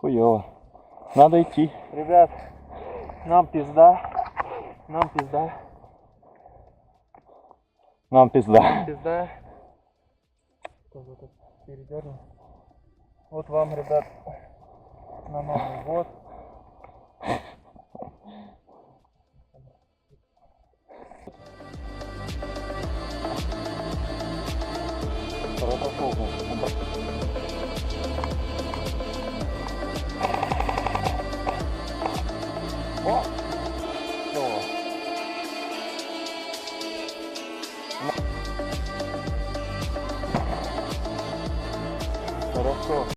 Хуёво. Надо идти. Ребят, нам пизда. Нам пизда. Нам пизда. Пизда. Тоже вот передернул. Вот вам, ребят, на Новый год. О!